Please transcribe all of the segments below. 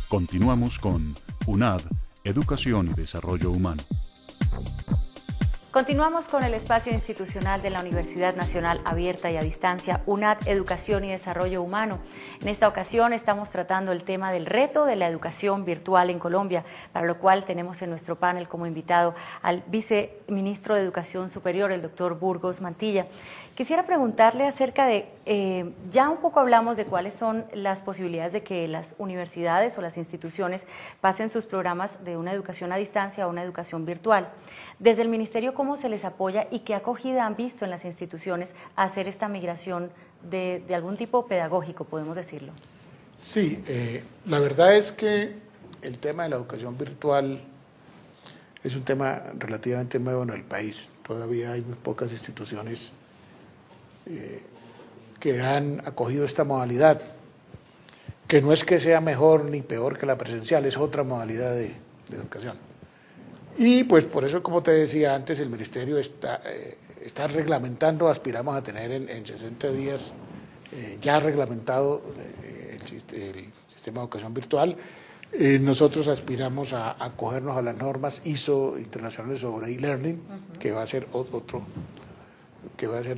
Continuamos con UNAD, Educación y Desarrollo Humano. Continuamos con el espacio institucional de la Universidad Nacional Abierta y a Distancia, UNAD, Educación y Desarrollo Humano. En esta ocasión estamos tratando el tema del reto de la educación virtual en Colombia, para lo cual tenemos en nuestro panel como invitado al viceministro de Educación Superior, el doctor Burgos Mantilla. Quisiera preguntarle acerca de, ya un poco hablamos de cuáles son las posibilidades de que las universidades o las instituciones pasen sus programas de una educación a distancia a una educación virtual. Desde el Ministerio, ¿cómo se les apoya y qué acogida han visto en las instituciones a hacer esta migración de algún tipo pedagógico, podemos decirlo? Sí, la verdad es que el tema de la educación virtual es un tema relativamente nuevo en el país. Todavía hay muy pocas instituciones que han acogido esta modalidad, que no es que sea mejor ni peor que la presencial, es otra modalidad de educación. Y pues por eso, como te decía antes, el Ministerio está reglamentando, aspiramos a tener en 60 días ya reglamentado el sistema de educación virtual. Nosotros aspiramos a acogernos a las normas ISO internacionales sobre e-learning, que va a ser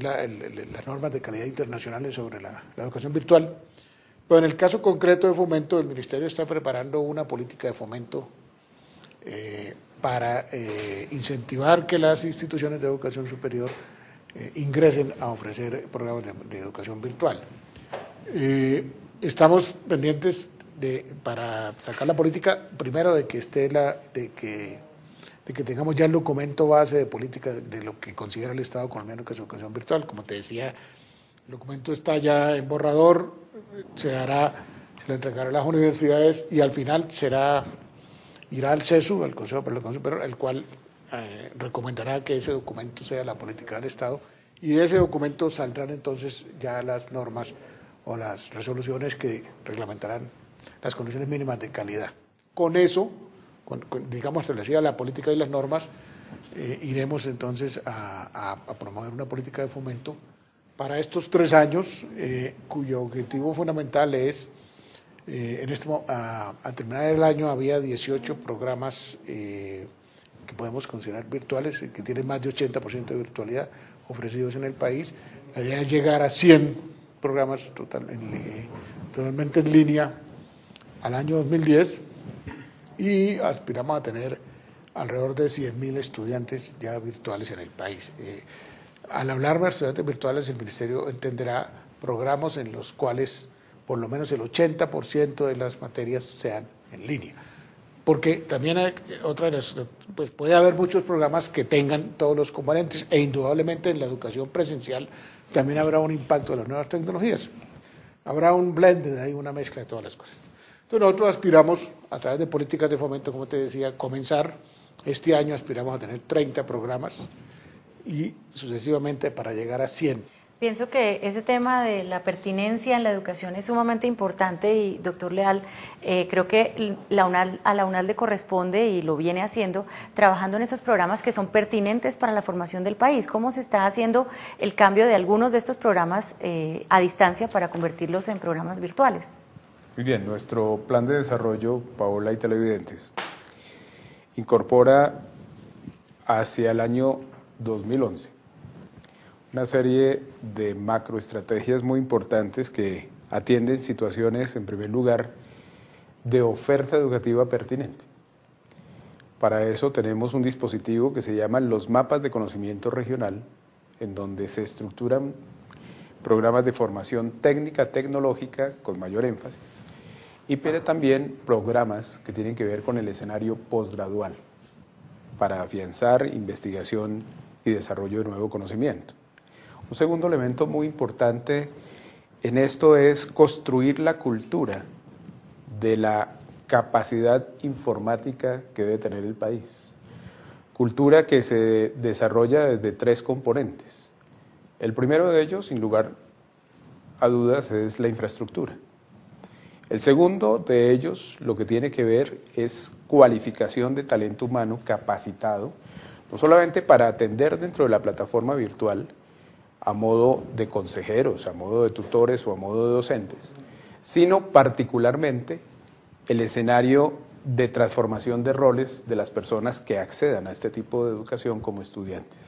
las normas de calidad internacionales sobre la educación virtual. Pero en el caso concreto de fomento, el Ministerio está preparando una política de fomento para incentivar que las instituciones de educación superior ingresen a ofrecer programas de educación virtual. Estamos pendientes para sacar la política, primero de que tengamos ya el documento base de política de lo que considera el Estado colombiano que es educación virtual. Como te decía, el documento está ya en borrador, se le entregará a las universidades y al final irá al CESU, al Consejo Superior de Educación Superior, el cual recomendará que ese documento sea la política del Estado, y de ese documento saldrán entonces ya las normas o las resoluciones que reglamentarán las condiciones mínimas de calidad. Con eso, digamos, establecida la política y las normas, iremos entonces a promover una política de fomento para estos 3 años, cuyo objetivo fundamental es, a terminar el año había 18 programas que podemos considerar virtuales, que tienen más de 80% de virtualidad ofrecidos en el país. La idea es llegar a 100 programas totalmente en línea al año 2010 y aspiramos a tener alrededor de 100.000 estudiantes ya virtuales en el país. Al hablar de estudiantes virtuales, el Ministerio entenderá programas en los cuales por lo menos el 80% de las materias sean en línea. Porque también hay pues puede haber muchos programas que tengan todos los componentes e indudablemente en la educación presencial también habrá un impacto de las nuevas tecnologías. Habrá un blend, hay una mezcla de todas las cosas. Entonces nosotros aspiramos, a través de políticas de fomento, como te decía, comenzar este año, aspiramos a tener 30 programas y sucesivamente para llegar a 100. Pienso que ese tema de la pertinencia en la educación es sumamente importante y, doctor Leal, creo que a la UNAD le corresponde, y lo viene haciendo, trabajando en esos programas que son pertinentes para la formación del país. ¿Cómo se está haciendo el cambio de algunos de estos programas a distancia para convertirlos en programas virtuales? Muy bien, nuestro plan de desarrollo, Paola y televidentes, incorpora hacia el año 2011 una serie de macroestrategias muy importantes que atienden situaciones, en primer lugar, de oferta educativa pertinente. Para eso tenemos un dispositivo que se llama los mapas de conocimiento regional, en donde se estructuran programas de formación técnica, tecnológica, con mayor énfasis, pero también programas que tienen que ver con el escenario postgradual, para afianzar investigación y desarrollo de nuevo conocimiento. Un segundo elemento muy importante en esto es construir la cultura de la capacidad informática que debe tener el país. Cultura que se desarrolla desde 3 componentes. El primero de ellos, sin lugar a dudas, es la infraestructura. El segundo de ellos, lo que tiene que ver es cualificación de talento humano capacitado, no solamente para atender dentro de la plataforma virtual a modo de consejeros, a modo de tutores o a modo de docentes, sino particularmente el escenario de transformación de roles de las personas que accedan a este tipo de educación como estudiantes.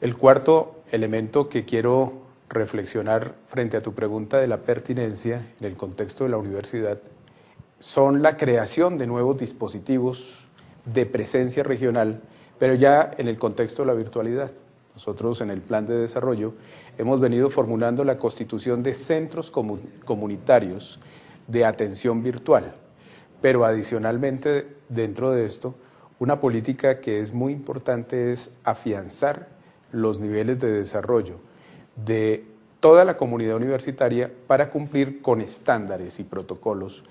El cuarto elemento que quiero reflexionar frente a tu pregunta de la pertinencia en el contexto de la universidad son la creación de nuevos dispositivos de presencia regional, pero ya en el contexto de la virtualidad. Nosotros en el plan de desarrollo hemos venido formulando la constitución de centros comunitarios de atención virtual, pero adicionalmente dentro de esto, una política que es muy importante es afianzar los niveles de desarrollo de toda la comunidad universitaria para cumplir con estándares y protocolos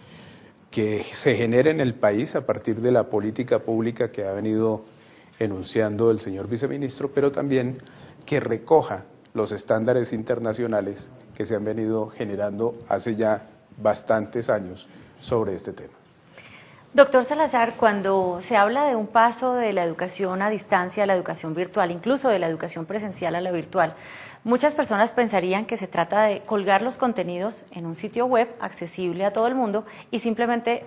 que se generen en el país a partir de la política pública que ha venido enunciando el señor viceministro, pero también que recoja los estándares internacionales que se han venido generando hace ya bastantes años sobre este tema. Doctor Salazar, cuando se habla de un paso de la educación a distancia a la educación virtual, incluso de la educación presencial a la virtual, muchas personas pensarían que se trata de colgar los contenidos en un sitio web accesible a todo el mundo y simplemente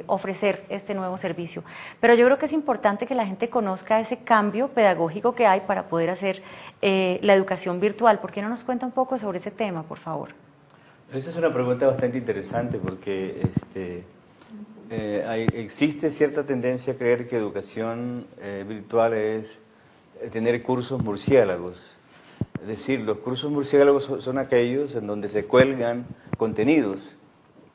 ofrecer este nuevo servicio. Pero yo creo que es importante que la gente conozca ese cambio pedagógico que hay para poder hacer la educación virtual. ¿Por qué no nos cuenta un poco sobre ese tema, por favor? Esa es una pregunta bastante interesante porque existe cierta tendencia a creer que educación virtual es tener cursos murciélagos. Es decir, los cursos murciélagos son aquellos en donde se cuelgan contenidos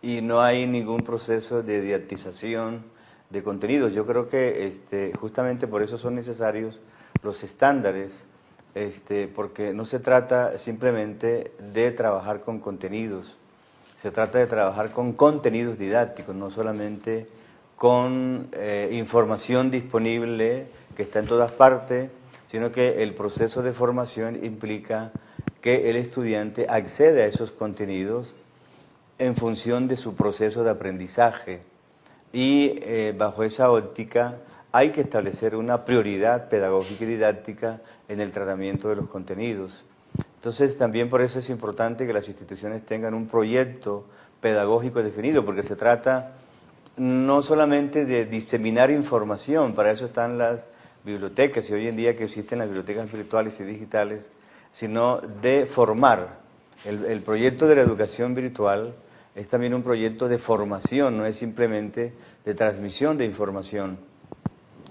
y no hay ningún proceso de didactización de contenidos. Yo creo que justamente por eso son necesarios los estándares, porque no se trata simplemente de trabajar con contenidos, se trata de trabajar con contenidos didácticos, no solamente con información disponible que está en todas partes, sino que el proceso de formación implica que el estudiante accede a esos contenidos en función de su proceso de aprendizaje. Y bajo esa óptica hay que establecer una prioridad pedagógica y didáctica en el tratamiento de los contenidos. Entonces, también por eso es importante que las instituciones tengan un proyecto pedagógico definido, porque se trata no solamente de diseminar información, para eso están las bibliotecas y hoy en día que existen las bibliotecas virtuales y digitales, sino de formar. El proyecto de la educación virtual es también un proyecto de formación, no es simplemente de transmisión de información.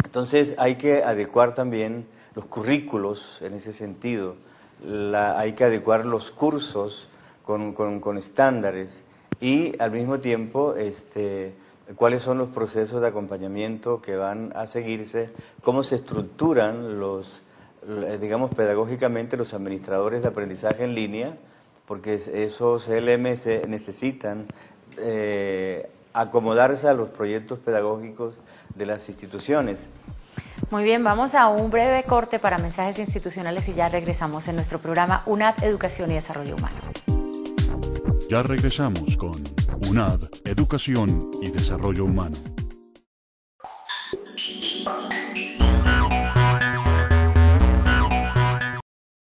Entonces hay que adecuar también los currículos en ese sentido, hay que adecuar los cursos con estándares y al mismo tiempo cuáles son los procesos de acompañamiento que van a seguirse, cómo se estructuran digamos pedagógicamente los administradores de aprendizaje en línea, porque esos LMS necesitan acomodarse a los proyectos pedagógicos de las instituciones. Muy bien, vamos a un breve corte para mensajes institucionales y ya regresamos en nuestro programa UNAD Educación y Desarrollo Humano. Ya regresamos con UNAD Educación y Desarrollo Humano.